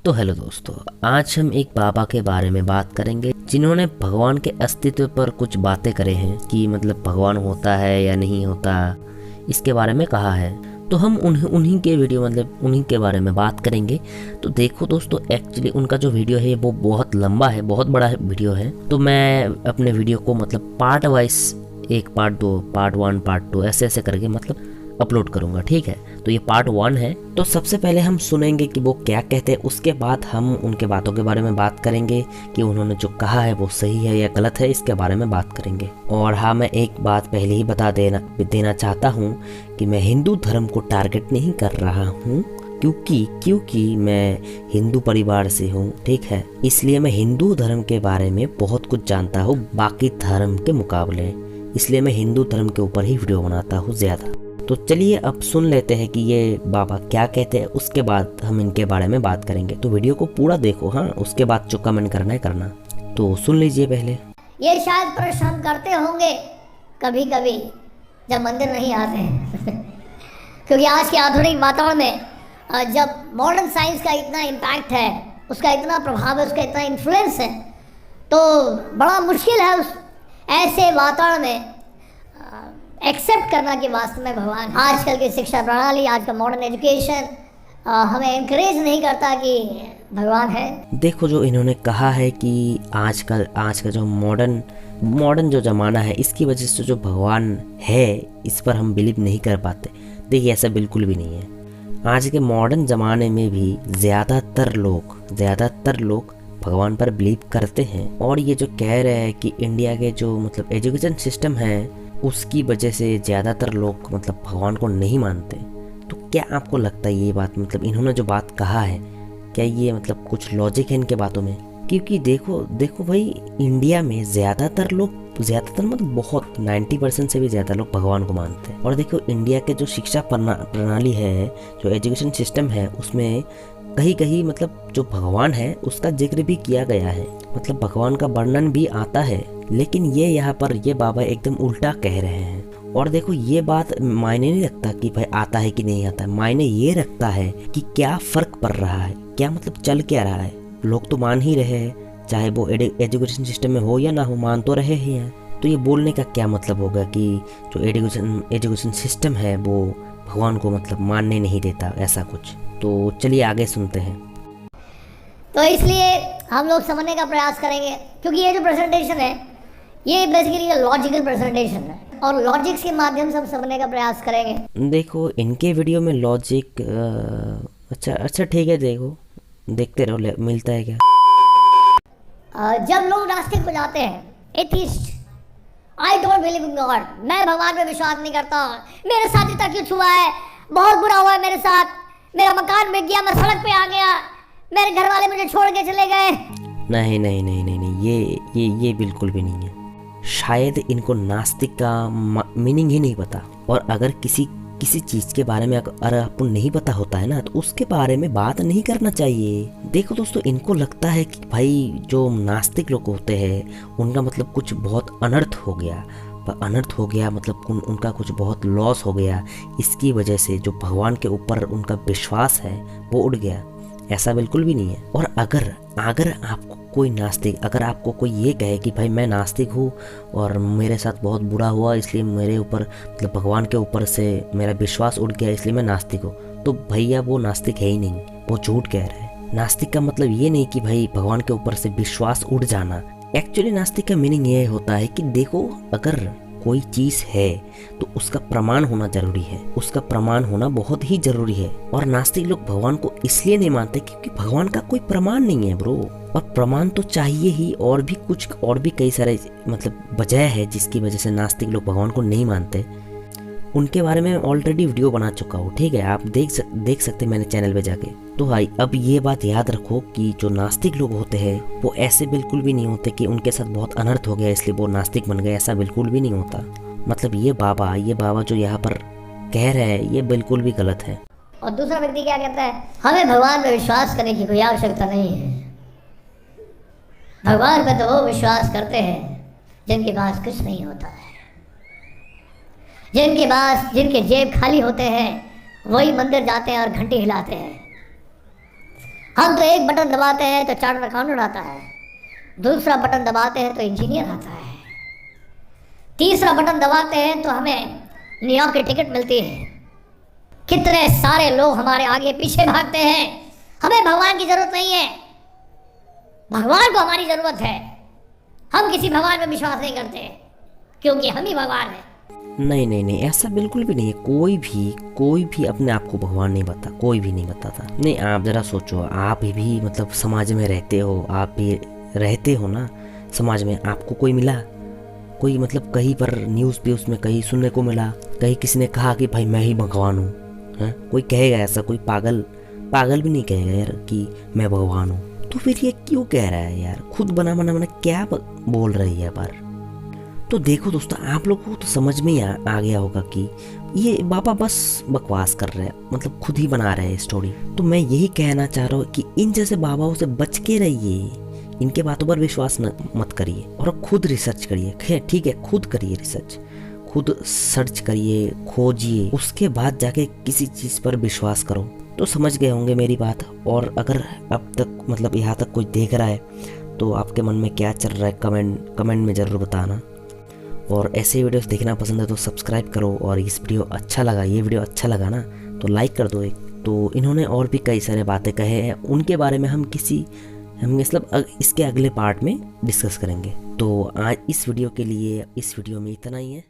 तो हेलो दोस्तों, आज हम एक बाबा के बारे में बात करेंगे जिन्होंने भगवान के अस्तित्व पर कुछ बातें करे हैं कि मतलब भगवान होता है या नहीं होता, इसके बारे में कहा है। तो हम उन्हीं के वीडियो मतलब उन्हीं के बारे में बात करेंगे। तो देखो दोस्तों, एक्चुअली उनका जो वीडियो है वो बहुत लंबा है, बहुत बड़ा वीडियो है। तो मैं अपने वीडियो को मतलब पार्ट वाइज, एक पार्ट 2, पार्ट 1, पार्ट 2 ऐसे ऐसे करके मतलब अपलोड करूंगा, ठीक है। तो ये पार्ट 1 है। तो सबसे पहले हम सुनेंगे कि वो क्या कहते हैं, उसके बाद हम उनके बातों के बारे में बात करेंगे कि उन्होंने जो कहा है वो सही है या गलत है, इसके बारे में बात करेंगे। और हाँ, मैं एक बात पहले ही बता देना चाहता हूँ कि मैं हिंदू धर्म को टारगेट नहीं कर रहा हूँ, क्योंकि मैं हिंदू परिवार से हूँ, ठीक है। इसलिए मैं हिंदू धर्म के बारे में बहुत कुछ जानता हूँ बाकी धर्म के मुकाबले, इसलिए मैं हिंदू धर्म के ऊपर ही वीडियो बनाता हूँ ज़्यादा। तो चलिए अब सुन लेते हैं कि ये बाबा क्या कहते हैं, उसके बाद हम इनके बारे में बात करेंगे। तो वीडियो को पूरा देखो, हाँ, उसके बाद जो कमेंट करना है करना। तो सुन लीजिए पहले। ये शायद प्रश्न हम करते होंगे कभी कभी जब मंदिर नहीं आते हैं क्योंकि आज के आधुनिक वातावरण में जब मॉडर्न साइंस का इतना इम्पैक्ट है, उसका इतना प्रभाव है, उसका इतना इन्फ्लुएंस है, तो बड़ा मुश्किल है उस ऐसे वातावरण में एक्सेप्ट करना कि वास्तव में भगवान। आजकल की शिक्षा प्रणाली, आज का मॉडर्न एजुकेशन हमें एनकरेज नहीं करता कि भगवान है। देखो, जो इन्होंने कहा है कि आज का जो मॉडर्न जो ज़माना है, इसकी वजह से जो भगवान है इस पर हम बिलीव नहीं कर पाते। देखिए, ऐसा बिल्कुल भी नहीं है। आज के मॉडर्न ज़माने में भी ज़्यादातर लोग भगवान पर बिलीव करते हैं। और ये जो कह रहे हैं कि इंडिया के जो मतलब एजुकेशन सिस्टम है उसकी वजह से ज़्यादातर लोग मतलब भगवान को नहीं मानते, तो क्या आपको लगता है ये बात, मतलब इन्होंने जो बात कहा है, क्या ये मतलब कुछ लॉजिक है इनके बातों में? क्योंकि देखो भाई, इंडिया में ज़्यादातर मतलब बहुत 90% से भी ज़्यादा लोग भगवान को मानते हैं। और देखो, इंडिया के जो शिक्षा प्रणाली है, जो एजुकेशन सिस्टम है, उसमें कहीं मतलब जो भगवान है उसका जिक्र भी किया गया है, मतलब भगवान का वर्णन भी आता है। लेकिन ये यहाँ पर ये बाबा एकदम उल्टा कह रहे हैं। और देखो, ये बात मायने नहीं रखता कि भाई आता है कि नहीं आता है, मायने ये रखता है कि क्या फ़र्क पड़ रहा है, क्या मतलब चल क्या रहा है। लोग तो मान ही रहे हैं, चाहे वो एजुकेशन सिस्टम में हो या ना हो, मान तो रहे ही हैं। तो ये बोलने का क्या मतलब होगा कि जो एजुकेशन सिस्टम है वो भगवान को मतलब मानने नहीं देता, ऐसा कुछ। तो चलिए आगे सुनते हैं। तो इसलिए हम लोग समझने का प्रयास करेंगे, क्योंकि ये जो प्रेजेंटेशन है ये बेसिकली लॉजिकल प्रेजेंटेशन है और लॉजिक्स के माध्यम से हम समझने का प्रयास करेंगे। देखो, इनके वीडियो में लॉजिक अच्छा ठीक है, देखते रहो, मिलता है क्या। जब लोग नास्तिक हो जाते हैं, atheist, I don't believe in God, मैं भगवान पे विश्वास नहीं करता, मेरे साथ इतना क्यों हुआ है, बहुत बुरा हुआ है मेरे साथ, मेरा मकान बिक गया, मैं सड़क पे आ गया, मेरे घर वाले मुझे छोड़ के चले गए। नहीं, ये बिल्कुल भी नहीं है। शायद इनको नास्तिक का मीनिंग ही नहीं पता। और अगर किसी चीज़ के बारे में अगर आपको नहीं पता होता है ना, तो उसके बारे में बात नहीं करना चाहिए। देखो दोस्तों, इनको लगता है कि भाई जो नास्तिक लोग होते हैं उनका मतलब कुछ बहुत अनर्थ हो गया, मतलब उनका कुछ बहुत लॉस हो गया, इसकी वजह से जो भगवान के ऊपर उनका विश्वास है वो उड़ गया। ऐसा बिल्कुल भी नहीं है। और अगर आपको कोई ये कहे कि भाई मैं नास्तिक हूँ और मेरे साथ बहुत बुरा हुआ, इसलिए मेरे ऊपर मतलब भगवान के ऊपर से मेरा विश्वास उड़ गया, इसलिए मैं नास्तिक हूँ, तो भैया वो नास्तिक है ही नहीं, वो झूठ कह रहा है। नास्तिक का मतलब ये नहीं कि भाई भगवान के ऊपर से विश्वास उड़ जाना। एक्चुअली नास्तिक का मीनिंग ये होता है कि देखो, अगर कोई चीज़ है तो उसका प्रमाण होना जरूरी है, उसका प्रमाण होना बहुत ही जरूरी है। और नास्तिक लोग भगवान को इसलिए नहीं मानते क्योंकि भगवान का कोई प्रमाण नहीं है ब्रो। और प्रमाण तो चाहिए ही, और भी कई सारे मतलब वजह है जिसकी वजह से नास्तिक लोग भगवान को नहीं मानते। उनके बारे में ऑलरेडी वीडियो बना चुका हूँ, ठीक है, आप देख सकते मैंने चैनल पे जाके। तो भाई अब ये बात याद रखो कि जो नास्तिक लोग होते हैं वो ऐसे बिल्कुल भी नहीं होते कि उनके साथ बहुत अनर्थ हो गया इसलिए वो नास्तिक बन गए, ऐसा बिल्कुल भी नहीं होता। मतलब ये बाबा जो यहाँ पर कह रहे हैं ये बिल्कुल भी गलत है। और दूसरा व्यक्ति क्या कहता है, हमें भगवान पे विश्वास करने की कोई आवश्यकता नहीं है, भगवान पे तो वो विश्वास करते हैं जिनके पास कुछ नहीं होता है, जिनके जेब खाली होते हैं वही मंदिर जाते हैं और घंटी हिलाते हैं। हम तो एक बटन दबाते हैं तो चार्टर्ड अकाउंटेंट आता है, दूसरा बटन दबाते हैं तो इंजीनियर आता है, तीसरा बटन दबाते हैं तो हमें न्यूयॉर्क की टिकट मिलती है। कितने सारे लोग हमारे आगे पीछे भागते हैं। हमें भगवान की जरूरत नहीं है, भगवान को हमारी जरूरत है। हम किसी भगवान पर विश्वास नहीं करते क्योंकि हम ही भगवान हैं। नहीं नहीं नहीं, ऐसा बिल्कुल भी नहीं है। कोई भी अपने आप को भगवान नहीं बता, कोई भी नहीं बताता। नहीं, आप जरा सोचो, आप भी मतलब समाज में रहते हो, आप भी रहते हो ना समाज में। आपको कोई मिला, कोई मतलब कहीं पर न्यूज़ पे उसमें कहीं सुनने को मिला, कहीं किसी ने कहा कि भाई मैं ही भगवान हूँ? कोई कहेगा ऐसा? कोई पागल भी नहीं कहेगा यार कि मैं भगवान हूँ। तो फिर ये क्यों कह रहा है यार? खुद बना क्या बोल रही है बार? तो देखो दोस्तों, आप लोगों को तो समझ में आ गया होगा कि ये बाबा बस बकवास कर रहे हैं, मतलब खुद ही बना रहे हैं स्टोरी। तो मैं यही कहना चाह रहा हूँ कि इन जैसे बाबाओं से बच के रहिए, इनके बातों पर विश्वास मत करिए और खुद रिसर्च करिए। ठीक है, खुद करिए रिसर्च, खुद सर्च करिए, खोजिए, उसके बाद जाके किसी चीज़ पर विश्वास करो। तो समझ गए होंगे मेरी बात। और अगर अब तक मतलब यहाँ तक कोई देख रहा है तो आपके मन में क्या चल रहा है कमेंट में ज़रूर बताना। और ऐसे वीडियोस देखना पसंद है तो सब्सक्राइब करो। और ये वीडियो अच्छा लगा ना तो लाइक कर दो एक। तो इन्होंने और भी कई सारे बातें कहे हैं, उनके बारे में हम मतलब इसके अगले पार्ट में डिस्कस करेंगे। तो आज इस वीडियो में इतना ही है।